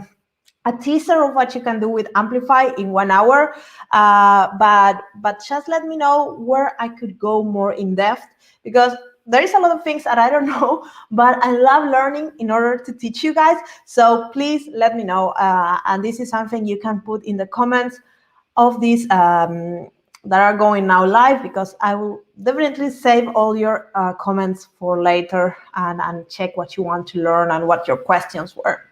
teaser of what you can do with Amplify in 1 hour. But just let me know where I could go more in depth, because there is a lot of things that I don't know, but I love learning in order to teach you guys. So please let me know. And this is something you can put in the comments of these that are going now live, because I will definitely save all your comments for later and check what you want to learn and what your questions were.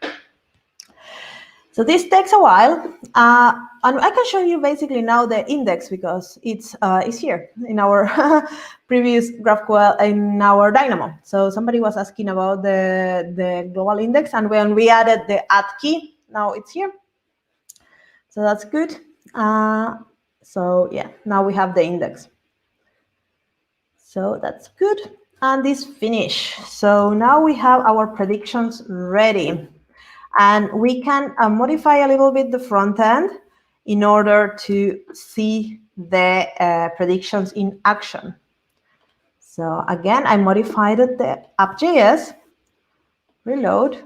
So this takes a while, and I can show you basically now the index, because it's here in our previous GraphQL in our Dynamo. So somebody was asking about the global index, and when we added the add key, now it's here. So that's good. So yeah, now we have the index. So that's good. And this finish. So now we have our predictions ready. And we can modify a little bit the front end in order to see the predictions in action. So again, I modified the app.js, reload.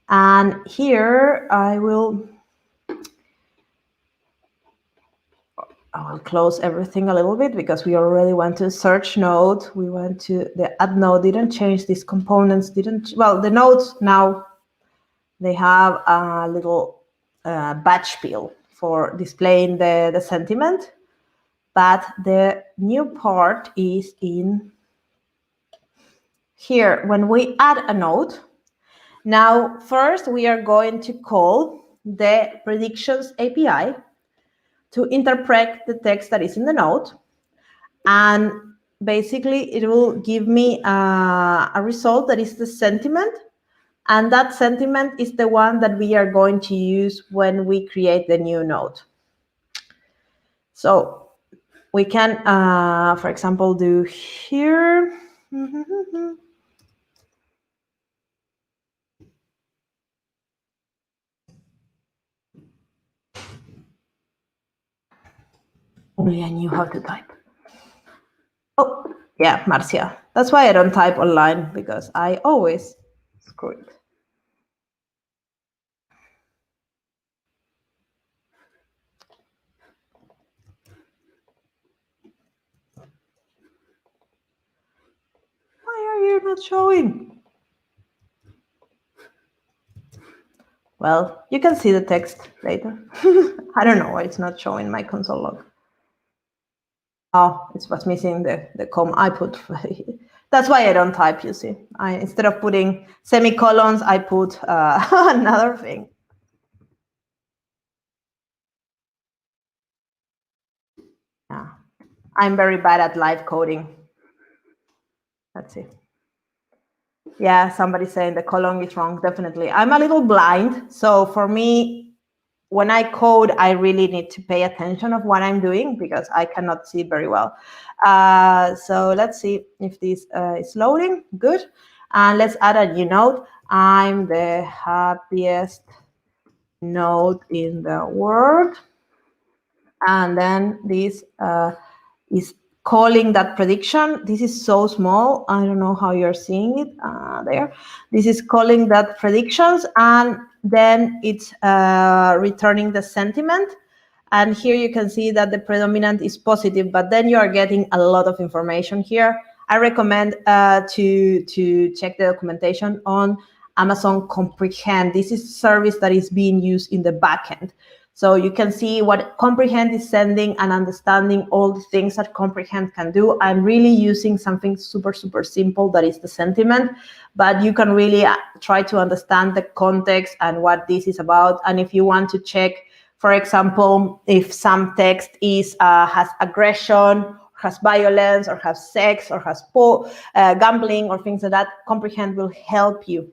And here I will close everything a little bit, because we already went to search node. We went to the add node, didn't change these components, well, the nodes now, they have a little batch field for displaying the sentiment, but the new part is in here. When we add a node, now first we are going to call the predictions API to interpret the text that is in the node, and basically it will give me a result that is the sentiment. And that sentiment is the one that we are going to use when we create the new node. So we can, for example, do here. Only I knew how to type. Oh, yeah, Marcia. That's why I don't type online, because I always screw it. Why are you not showing? Well, you can see the text later. I don't know why it's not showing my console log. Oh, it was missing the comma I put. That's why I don't type, you see. Instead of putting semicolons, I put another thing. Yeah, I'm very bad at live coding. Let's see. Yeah, somebody's saying the colon is wrong. Definitely. I'm a little blind. So for me, when I code, I really need to pay attention of what I'm doing, because I cannot see very well. So let's see if this is loading. Good. And let's add a new node. I'm the happiest node in the world. And then this is calling that prediction. This is so small. I don't know how you're seeing it there. This is calling that predictions, and then it's returning the sentiment. And here you can see that the predominant is positive, but then you are getting a lot of information here. I recommend to check the documentation on Amazon Comprehend. This is a service that is being used in the backend. So you can see what Comprehend is sending and understanding all the things that Comprehend can do. I'm really using something super, super simple that is the sentiment, but you can really try to understand the context and what this is about. And if you want to check, for example, if some text has aggression, has violence, or has sex, or has gambling, or things like that, Comprehend will help you.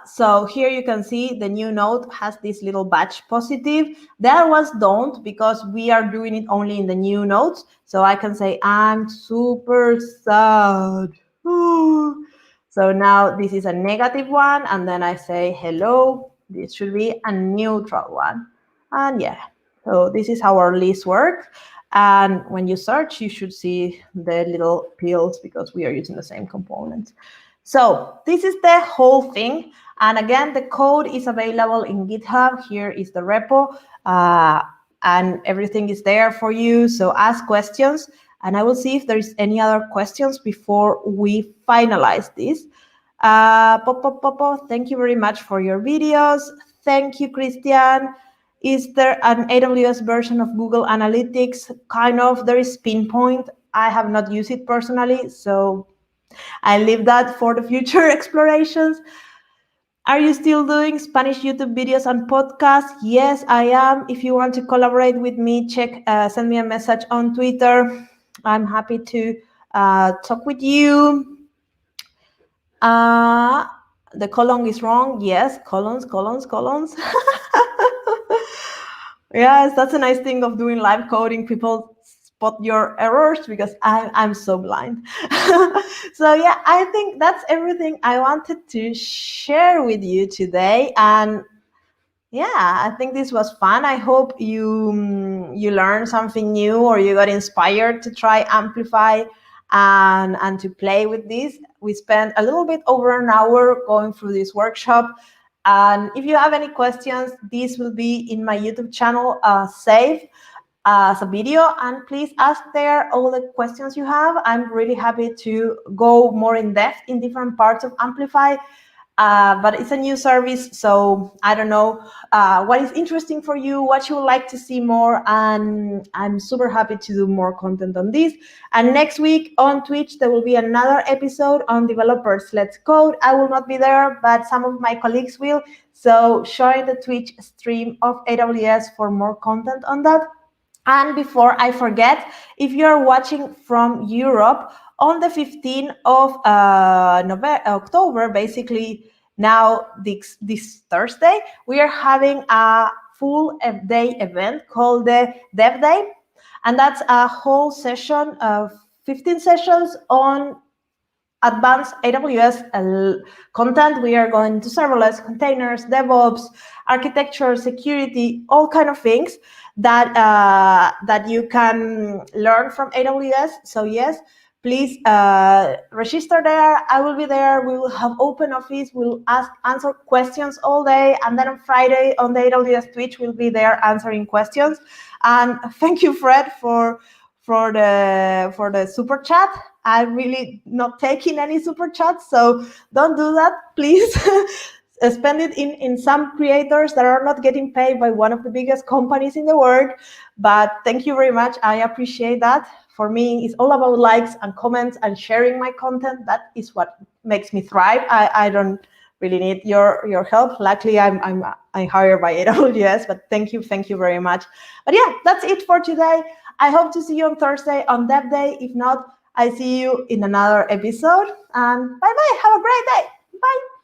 So here you can see the new node has this little batch positive. The other ones don't, because we are doing it only in the new nodes. So I can say, I'm super sad. So now this is a negative one, and then I say hello. This should be a neutral one. And yeah, so this is how our list works. And when you search, you should see the little pills because we are using the same components. So this is the whole thing. And again, the code is available in GitHub. Here is the repo, and everything is there for you. So ask questions, and I will see if there's any other questions before we finalize this. Thank you very much for your videos. Thank you, Christian. Is there an AWS version of Google Analytics? Kind of. There is Pinpoint. I have not used it personally, so I leave that for the future explorations. Are you still doing Spanish YouTube videos and podcasts? Yes, I am. If you want to collaborate with me, send me a message on Twitter. I'm happy to talk with you. The colon is wrong. Yes, colons. Yes, that's a nice thing of doing live coding. People spot your errors because I'm so blind. So yeah, I think that's everything I wanted to share with you today. And yeah, I think this was fun. I hope you learned something new, or you got inspired to try Amplify and to play with this. We spent a little bit over an hour going through this workshop. And if you have any questions, this will be in my YouTube channel saved as a video, and please ask there all the questions you have. I'm really happy to go more in depth in different parts of Amplify. But it's a new service, so I don't know what is interesting for you, what you would like to see more, and I'm super happy to do more content on this. And next week on Twitch, there will be another episode on Developers Let's Code. I will not be there, but some of my colleagues will. So join the Twitch stream of AWS for more content on that. And before I forget, if you're watching from Europe, on the 15th of October, basically now this Thursday, we are having a full day event called the Dev Day. And that's a whole session of 15 sessions on advanced AWS content. We are going to serverless, containers, DevOps, architecture, security, all kind of things that you can learn from AWS. So yes, please register there. I will be there. We will have open office. We'll answer questions all day, and then on Friday on the AWS Twitch, we'll be there answering questions. And thank you, Fred, for the super chat. I'm really not taking any super chats, so don't do that, please. Spend it in some creators that are not getting paid by one of the biggest companies in the world. But thank you very much. I appreciate that. For me, it's all about likes and comments and sharing my content. That is what makes me thrive. I don't really need your help. Luckily, I'm hired by AWS, but thank you very much. But yeah, that's it for today. I hope to see you on Thursday on Dev Day. If not, I see you in another episode. And bye-bye. Have a great day. Bye.